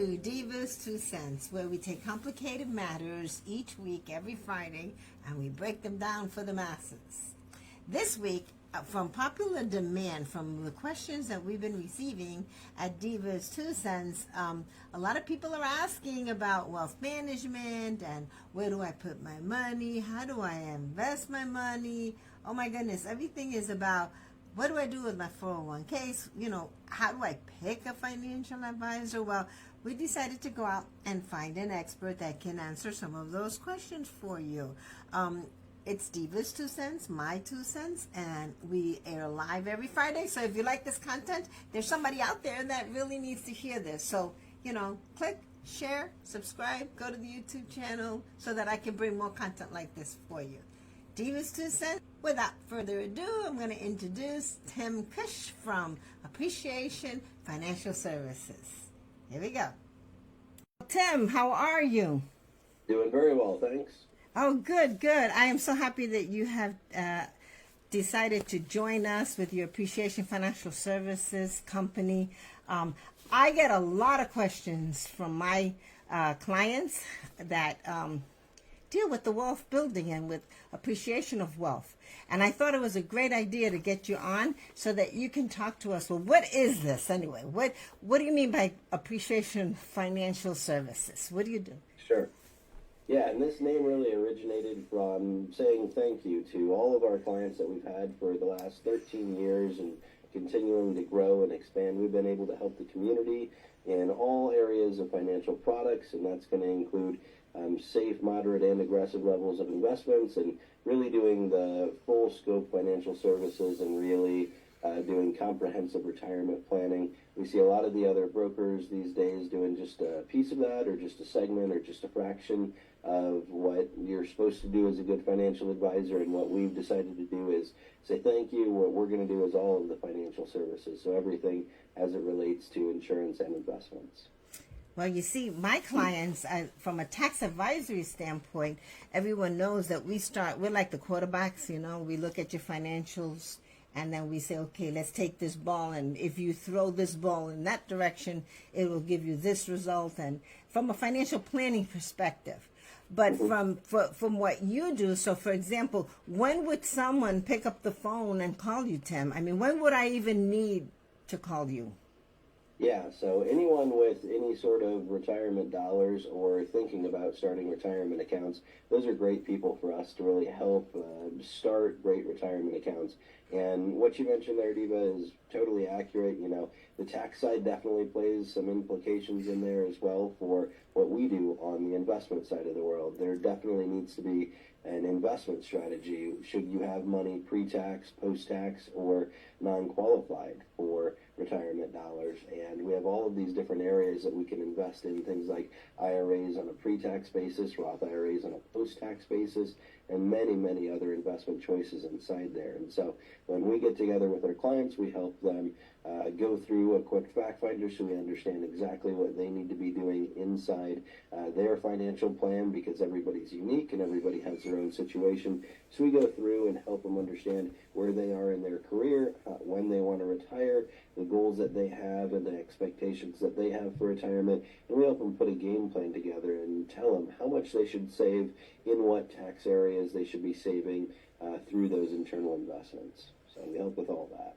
to Diva's 2 cents, where we take complicated matters each week, every Friday, and we break them down for the masses. This week, from popular demand, from the questions that we've been receiving at Diva's 2 cents, a lot of people are asking about wealth management and where do I put my money? How do I invest my money? Oh my goodness, everything is about what do I do with my 401ks? How do I pick a financial advisor? Well, we decided to go out and find an expert that can answer some of those questions for you. It's Diva's 2 cents, my 2 cents, and we air live every Friday. So if you like this content, there's somebody out there that really needs to hear this. So, click, share, subscribe, go to the YouTube channel so that I can bring more content like this for you. Diva's 2 cents. Without further ado, I'm going to introduce Tim Kutsch from Appreciation Financial Services. Here we go. Tim, how are you? Doing very well, thanks. Oh, good. I am so happy that you have decided to join us with your Appreciation Financial Services company. I get a lot of questions from my clients that deal with the wealth building and with appreciation of wealth. And I thought it was a great idea to get you on so that you can talk to us. Well, what is this anyway? What do you mean by Appreciation Financial Services? What do you do? Sure. Yeah, and this name really originated from saying thank you to all of our clients that we've had for the last 13 years and continuing to grow and expand. We've been able to help the community in all areas of financial products, and that's going to include safe, moderate, and aggressive levels of investments, and really doing the full scope financial services and really doing comprehensive retirement planning. We see a lot of the other brokers these days doing just a piece of that or just a segment or just a fraction of what you're supposed to do as a good financial advisor, and what we've decided to do is say thank you. What we're going to do is all of the financial services, so everything as it relates to insurance and investments. Well, you see, my clients, from a tax advisory standpoint, everyone knows that we're like the quarterbacks, we look at your financials and then we say, okay, let's take this ball, and if you throw this ball in that direction, it will give you this result. And from a financial planning perspective. But from what you do, so for example, when would someone pick up the phone and call you, Tim? I mean, when would I even need to call you? Yeah, so anyone with any sort of retirement dollars or thinking about starting retirement accounts, those are great people for us to really help start great retirement accounts. And what you mentioned there, Diva, is totally accurate. The tax side definitely plays some implications in there as well for what we do on the investment side of the world. There definitely needs to be an investment strategy should you have money pre-tax, post-tax, or non-qualified for retirement dollars. And we have all of these different areas that we can invest in, things like IRAs on a pre-tax basis, Roth IRAs on a post-tax basis, and many, many other investment choices inside there. And so when we get together with our clients, we help them go through a quick fact finder so we understand exactly what they need to be doing inside their financial plan, because everybody's unique and everybody has their own situation. So we go through and help them understand where they are in their career, when they want to retire, the goals that they have and the expectations that they have for retirement, and we help them put a game plan together and tell them how much they should save, in what tax areas they should be saving through those internal investments. So we help with all that.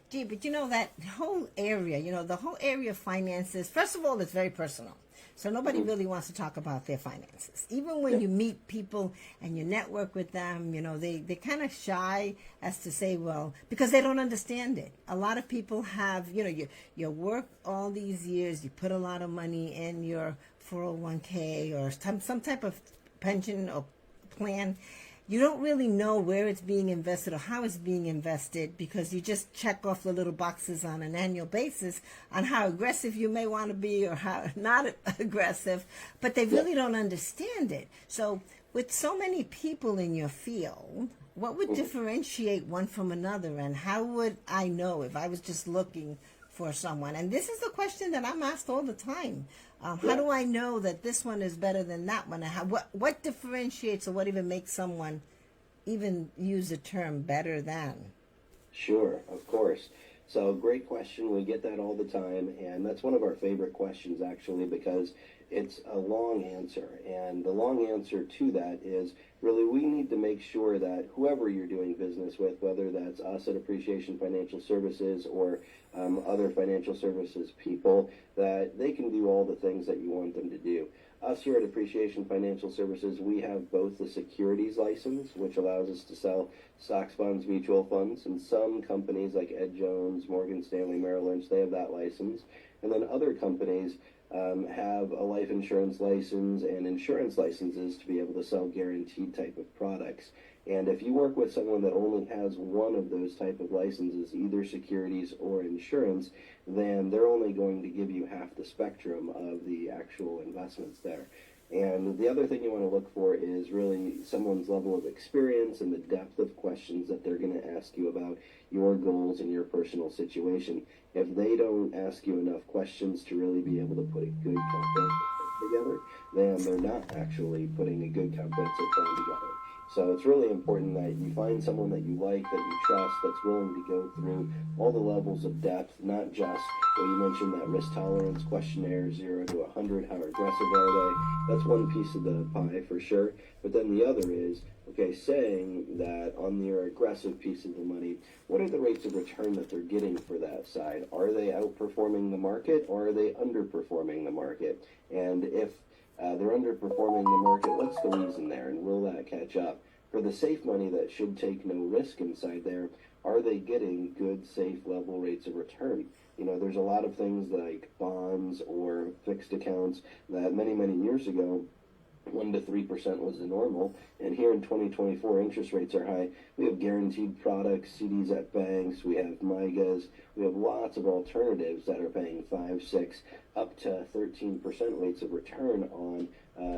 Gee, but that whole area, the whole area of finances, first of all, it's very personal. So nobody really wants to talk about their finances. Even when you meet people and you network with them, they're kind of shy as to say, well, because they don't understand it. A lot of people have, you work all these years, you put a lot of money in your 401k or some type of pension or plan. You don't really know where it's being invested or how it's being invested, because you just check off the little boxes on an annual basis on how aggressive you may want to be or how not aggressive, but they really don't understand it. So with so many people in your field, what would differentiate one from another, and how would I know if I was just looking for someone? And this is the question that I'm asked all the time. How do I know that this one is better than that one? What differentiates, or what even makes someone even use the term better than? Sure, of course. So great question. We get that all the time, and that's one of our favorite questions actually, because it's a long answer. And the long answer to that is really we need to make sure that whoever you're doing business with, whether that's us at Appreciation Financial Services or other financial services people, that they can do all the things that you want them to do. Us here at Appreciation Financial Services, we have both the securities license, which allows us to sell stocks, bonds, mutual funds, and some companies like Ed Jones, Morgan Stanley, Merrill Lynch, they have that license. And then other companies have a life insurance license and insurance licenses to be able to sell guaranteed type of products. And if you work with someone that only has one of those type of licenses, either securities or insurance, then they're only going to give you half the spectrum of the actual investments there. And the other thing you want to look for is really someone's level of experience and the depth of questions that they're going to ask you about your goals and your personal situation. If they don't ask you enough questions to really be able to put a good comprehensive plan together, then they're not actually putting a good comprehensive plan together. So it's really important that you find someone that you like, that you trust, that's willing to go through all the levels of depth, not just, well, you mentioned that risk tolerance questionnaire, 0 to 100, how aggressive are they? That's one piece of the pie for sure. But then the other is, okay, saying that on your aggressive piece of the money, what are the rates of return that they're getting for that side? Are they outperforming the market, or are they underperforming the market? And if they're underperforming the market, what's the reason there, and will that catch up? For the safe money that should take no risk inside there, are they getting good, safe, level rates of return? You know, there's a lot of things like bonds or fixed accounts that many, many years ago, 1 to 3% was the normal, and here in 2024 interest rates are high. We have guaranteed products, CDs at banks, we have Mejias, we have lots of alternatives that are paying 5, 6, up to 13% rates of return on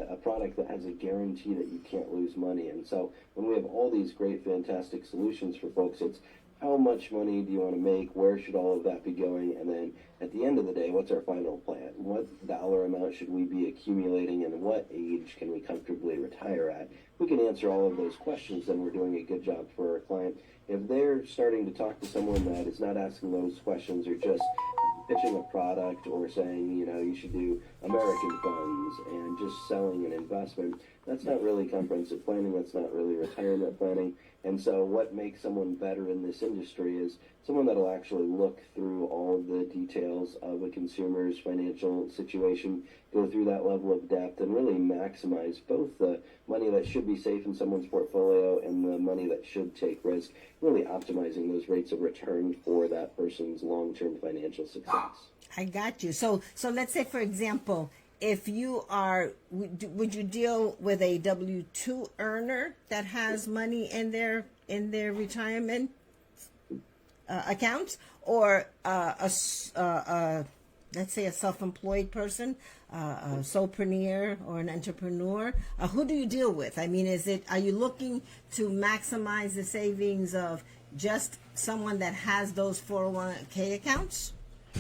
a product that has a guarantee that you can't lose money. And so when we have all these great, fantastic solutions for folks, it's how much money do you want to make? Where should all of that be going? And then at the end of the day, what's our final plan? What dollar amount should we be accumulating, and what age can we comfortably retire at? If we can answer all of those questions, then we're doing a good job for our client. If they're starting to talk to someone that is not asking those questions, or just pitching a product, or saying, you know, you should do American funds and just selling an investment, that's not really comprehensive planning, that's not really retirement planning. And so what makes someone better in this industry is someone that'll actually look through all of the details of a consumer's financial situation, go through that level of depth, and really maximize both the money that should be safe in someone's portfolio and the money that should take risk, really optimizing those rates of return for that person's long-term financial success. I got you. So let's say, for example, if you are, would you deal with a W-2 earner that has money in their retirement accounts, or let's say a self-employed person, a solopreneur or an entrepreneur? Who do you deal with? I mean, are you looking to maximize the savings of just someone that has those 401k accounts?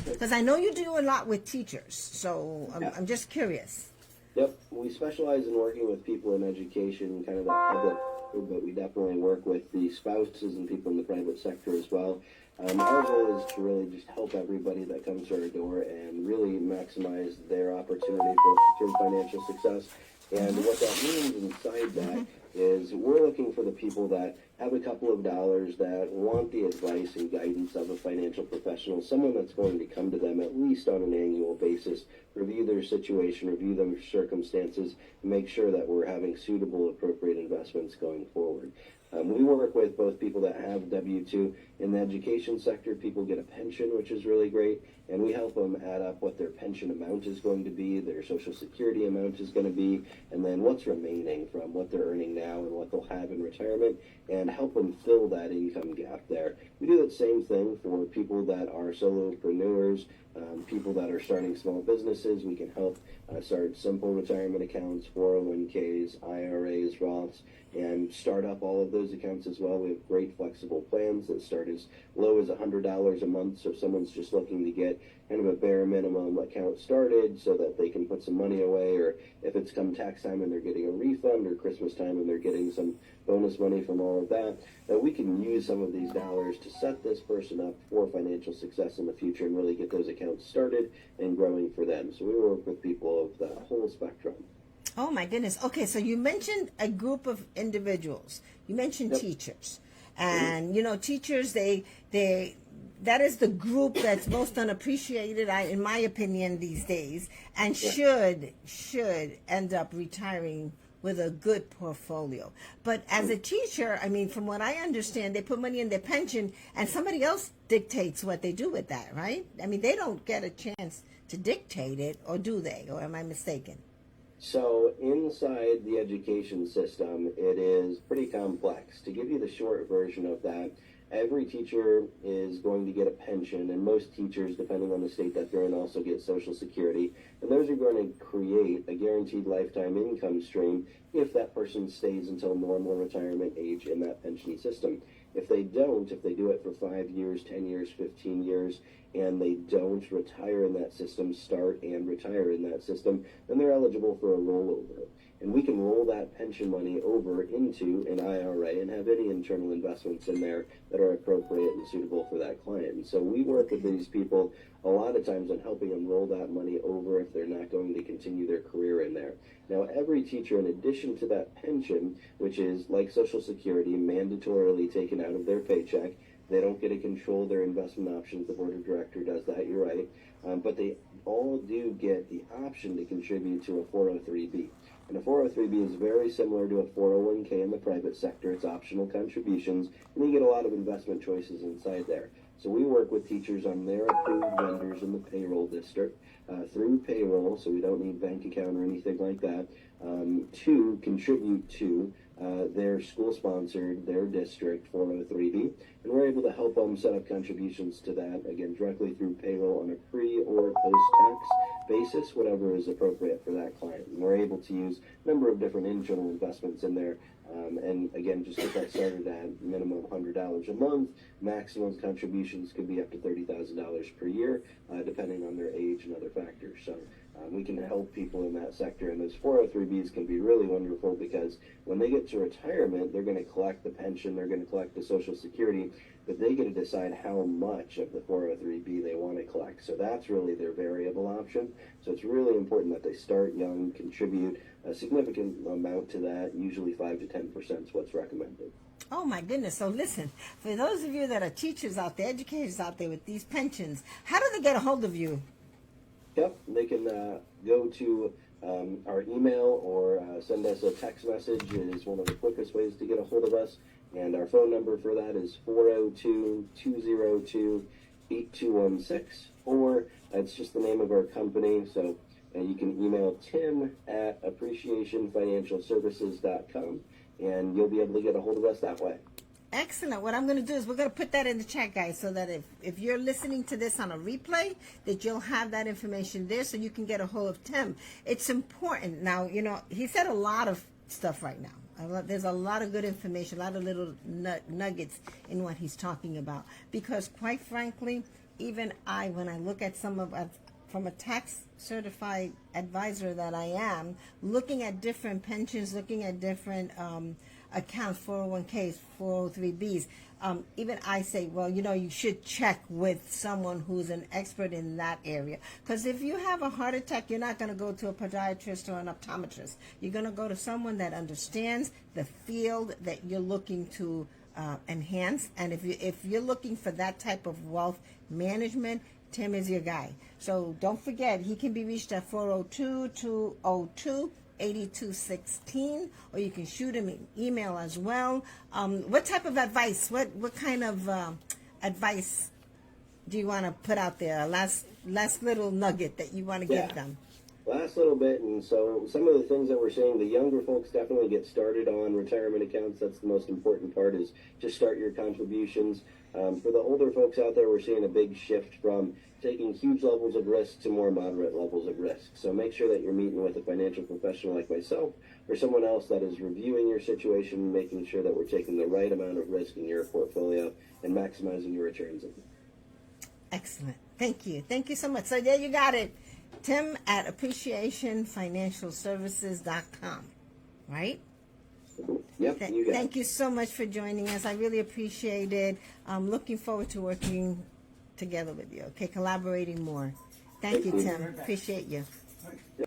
Because I know you do a lot with teachers, so I'm just curious. Yep, we specialize in working with people in education, kind of the public, but we definitely work with the spouses and people in the private sector as well. Our goal is to really just help everybody that comes to our door and really maximize their opportunity for financial success. And what that means inside that is we're looking for the people that have a couple of dollars, that want the advice and guidance of a financial professional, someone that's going to come to them at least on an annual basis, review their situation, review their circumstances, and make sure that we're having suitable, appropriate investments going forward. We work with both people that have W-2 in the education sector. People get a pension, which is really great, and we help them add up what their pension amount is going to be, their Social Security amount is going to be, and then what's remaining from what they're earning now and what they'll have in retirement, and help them fill that income gap there. We do that same thing for people that are solopreneurs, people that are starting small businesses. We can help start simple retirement accounts, 401ks, IRAs, Roths, and start up all of those accounts as well. We have great flexible plans that start as low as $100 a month. So if someone's just looking to get get kind of a bare minimum account started so that they can put some money away, or if it's come tax time and they're getting a refund, or Christmas time and they're getting some bonus money from all of that, that we can use some of these dollars to set this person up for financial success in the future and really get those accounts started and growing for them. So we work with people of the whole spectrum. Oh my goodness. Okay, so you mentioned a group of individuals. You mentioned Yep. teachers. And teachers, that is the group that's most unappreciated, in my opinion, these days, and should end up retiring with a good portfolio. But as a teacher, I mean, from what I understand, they put money in their pension and somebody else dictates what they do with that, right? I mean, they don't get a chance to dictate it, or do they? Or am I mistaken? So inside the education system, it is pretty complex. To give you the short version of that, every teacher is going to get a pension, and most teachers, depending on the state that they're in, also get Social Security. And those are going to create a guaranteed lifetime income stream if that person stays until normal retirement age in that pension system. If they don't, if they do it for 5 years, 10 years, 15 years, and they don't retire in that system, start and retire in that system, then they're eligible for a rollover. And we can roll that pension money over into an IRA and have any internal investments in there that are appropriate and suitable for that client. And so we work with these people a lot of times on helping them roll that money over if they're not going to continue their career in there. Now, every teacher, in addition to that pension, which is like Social Security, mandatorily taken out of their paycheck, they don't get to control their investment options. The board of directors does that, you're right. But they all do get the option to contribute to a 403B. And a 403B is very similar to a 401k in the private sector. It's optional contributions, and you get a lot of investment choices inside there. So we work with teachers on their approved vendors in the payroll district through payroll, so we don't need bank account or anything like that, to contribute to their school-sponsored, their district 403B, and we're able to help them set up contributions to that, again, directly through payroll on a pre- or post-tax basis, whatever is appropriate for that client. And we're able to use a number of different internal investments in there, and again, just get that started at minimum $100 a month. Maximum contributions could be up to $30,000 per year, depending on their age and other factors. So we can help people in that sector, and those 403Bs can be really wonderful because when they get to retirement, they're going to collect the pension, they're going to collect the Social Security, but they get to decide how much of the 403B they want to collect. So that's really their variable option. So it's really important that they start young, contribute a significant amount to that, usually 5 to 10% is what's recommended. Oh my goodness. So listen, for those of you that are teachers out there, educators out there with these pensions, how do they get a hold of you? Yep, they can go to our email or send us a text message. It is one of the quickest ways to get a hold of us. And our phone number for that is 402-202-8216, or it's just the name of our company. So you can email tim@appreciationfinancialservices.com, and you'll be able to get a hold of us that way. Excellent. What I'm going to do is we're going to put that in the chat, guys, so that if you're listening to this on a replay, that you'll have that information there so you can get a hold of Tim. It's important. Now, he said a lot of stuff right now. There's a lot of good information, a lot of little nuggets in what he's talking about. Because quite frankly, even when I look at from a tax certified advisor that I am, looking at different pensions, looking at different accounts, 401ks, 403bs, even I say, well, you should check with someone who's an expert in that area. Because if you have a heart attack, you're not going to go to a podiatrist or an optometrist. You're going to go to someone that understands the field that you're looking to enhance. And if you're looking for that type of wealth management, Tim is your guy. So don't forget, he can be reached at 402-202-8216, or you can shoot him an email as well. What type of advice, what kind of advice do you want to put out there? Last little nugget that you want to give them. Last little bit, and so some of the things that we're seeing, the younger folks definitely get started on retirement accounts. That's the most important part, is just start your contributions. For the older folks out there, we're seeing a big shift from taking huge levels of risk to more moderate levels of risk. So make sure that you're meeting with a financial professional like myself or someone else that is reviewing your situation, making sure that we're taking the right amount of risk in your portfolio and maximizing your returns. Excellent. Thank you. Thank you so much. So there you got it. Tim at appreciationfinancialservices.com. Right? Yep, you got it. Thank you so much for joining us. I really appreciate it. I'm looking forward to working together with you. Okay, collaborating more. Thank you, Tim. Appreciate you. Yep.